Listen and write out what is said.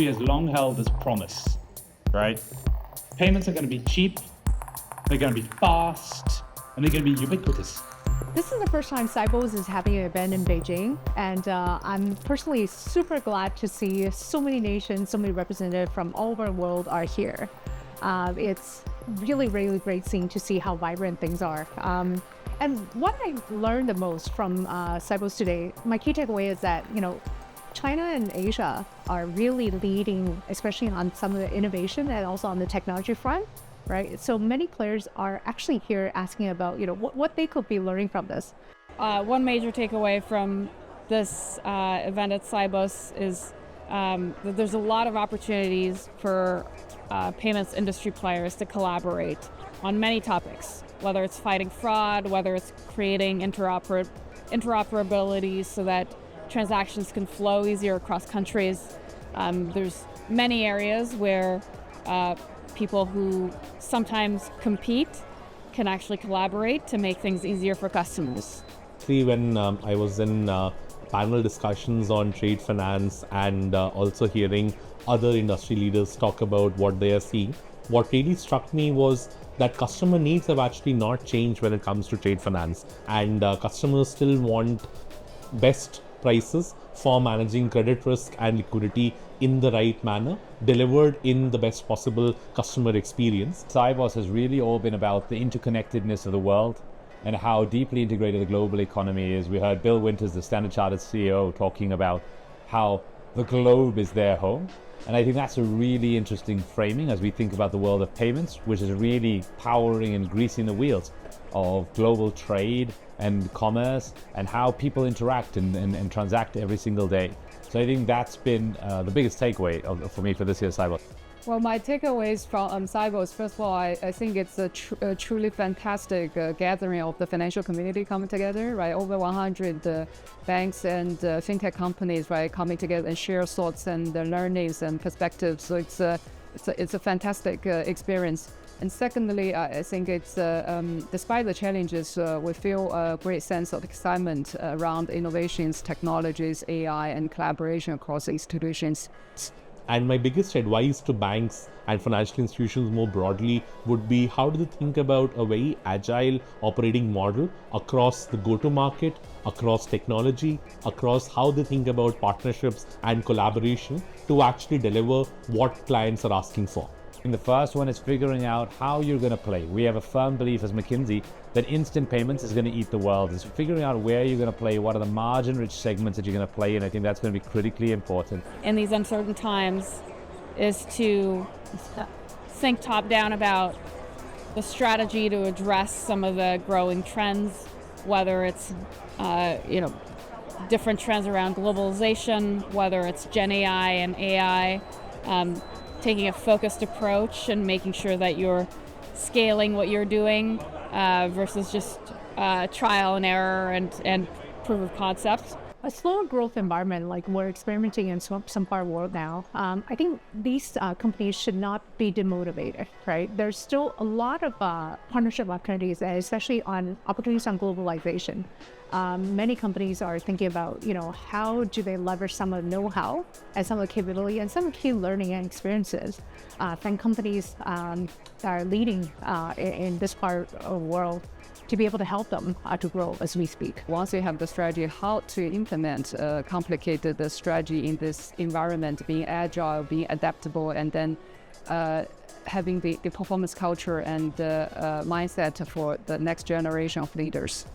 industry has long held this promise, right? Payments are going to be cheap, they're going to be fast, and they're going to be ubiquitous. This is the first time Sibos is having an event in Beijing, and I'm personally super glad to see so many nations, so many representatives from all over the world are here. It's really, really great seeing to see how vibrant things are. And what I learned the most from Sibos today, my key takeaway is that, China and Asia are really leading, especially on some of the innovation and also on the technology front, right? So many players are actually here asking about, what they could be learning from this. One major takeaway from this event at Sibos is that there's a lot of opportunities for payments industry players to collaborate on many topics, whether it's fighting fraud, whether it's creating interoperability so that transactions can flow easier across countries. There's many areas where people who sometimes compete can actually collaborate to make things easier for customers. When I was in panel discussions on trade finance and also hearing other industry leaders talk about what they are seeing, what really struck me was that customer needs have actually not changed when it comes to trade finance, and customers still want best prices for managing credit risk and liquidity in the right manner, delivered in the best possible customer experience. Sibos has really all been about the interconnectedness of the world and how deeply integrated the global economy is. We heard Bill Winters, the Standard Chartered CEO, talking about how the globe is their home. And I think that's a really interesting framing as we think about the world of payments, which is really powering and greasing the wheels of global trade and commerce and how people interact and transact every single day. So I think that's been the biggest takeaway for me for this year's Sibos. Well, my takeaways from Sibos, first of all, I think it's a truly fantastic gathering of the financial community coming together, right? Over 100 banks and fintech companies, right, coming together and share thoughts and learnings and perspectives. So it's a fantastic experience. And secondly, I think it's despite the challenges, we feel a great sense of excitement around innovations, technologies, AI, and collaboration across institutions. And my biggest advice to banks and financial institutions more broadly would be, how do they think about a very agile operating model across the go-to-market, across technology, across how they think about partnerships and collaboration to actually deliver what clients are asking for. And the first one is figuring out how you're going to play. We have a firm belief as McKinsey that instant payments is going to eat the world. It's figuring out where you're going to play, what are the margin-rich segments that you're going to play in. I think that's going to be critically important. In these uncertain times is to think top-down about the strategy to address some of the growing trends, whether it's different trends around globalization, whether it's Gen AI and AI, taking a focused approach and making sure that you're scaling what you're doing versus just trial and error and proof of concept. A slower growth environment like we're experimenting in some part of the world now, I think these companies should not be demotivated, right? There's still a lot of partnership opportunities, especially on opportunities on globalization. Many companies are thinking about, how do they leverage some of the know-how and some of the capability and some of the key learning and experiences from companies that are leading in this part of the world to be able to help them to grow as we speak. Once you have the strategy, how to implement complicated strategy in this environment, being agile, being adaptable, and then having the performance culture and mindset for the next generation of leaders.